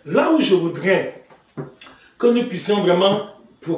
là où je voudrais que nous puissions vraiment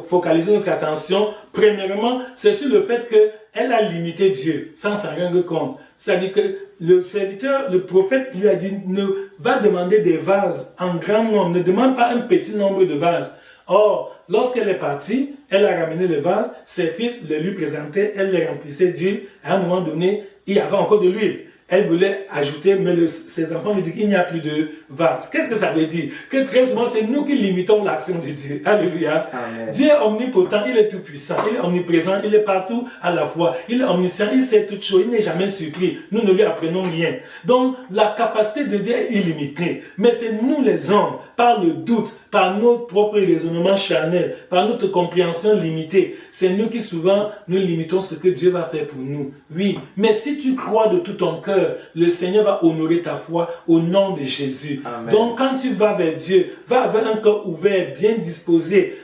focaliser notre attention, premièrement, c'est sur le fait qu'elle a limité Dieu sans s'en rendre compte. C'est-à-dire que le serviteur, le prophète lui a dit, ne va demander des vases en grand nombre, ne demande pas un petit nombre de vases. Or, lorsqu'elle est partie, elle a ramené les vases, ses fils les lui présentaient, elle les remplissait d'huile. À un moment donné, il y avait encore de l'huile. Elle voulait ajouter, mais ses enfants lui disent qu'il n'y a plus de vase. Qu'est-ce que ça veut dire? Que très souvent, c'est nous qui limitons l'action de Dieu. Alléluia. Amen. Dieu est omnipotent, il est tout puissant, il est omniprésent, il est partout à la fois. Il est omniscient, il sait toutes choses, il n'est jamais surpris. Nous ne lui apprenons rien. Donc, la capacité de Dieu est illimitée. Mais c'est nous les hommes, par le doute, par notre propre raisonnement charnel, par notre compréhension limitée, c'est nous qui souvent nous limitons ce que Dieu va faire pour nous. Oui, mais si tu crois de tout ton cœur, le Seigneur va honorer ta foi au nom de Jésus. Amen. Donc quand tu vas vers Dieu, va avec un cœur ouvert, bien disposé.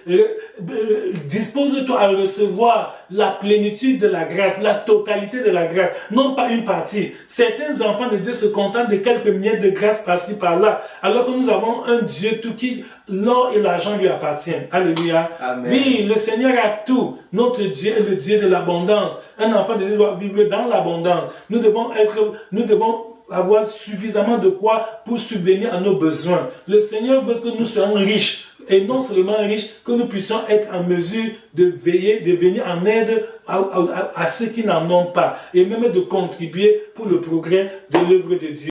Dispose-toi à recevoir la plénitude de la grâce, la totalité de la grâce, non pas une partie. Certains enfants de Dieu se contentent de quelques miettes de grâce par-ci par-là, alors que nous avons un Dieu tout qui, l'or et l'argent lui appartiennent. Alléluia. Amen. Oui, le Seigneur a tout. Notre Dieu est le Dieu de l'abondance. Un enfant de Dieu doit vivre dans l'abondance. Nous devons avoir suffisamment de quoi pour subvenir à nos besoins. Le Seigneur veut que nous soyons riches. Et non seulement riches, que nous puissions être en mesure de veiller, de venir en aide à ceux qui n'en ont pas. Et même de contribuer pour le progrès de l'œuvre de Dieu.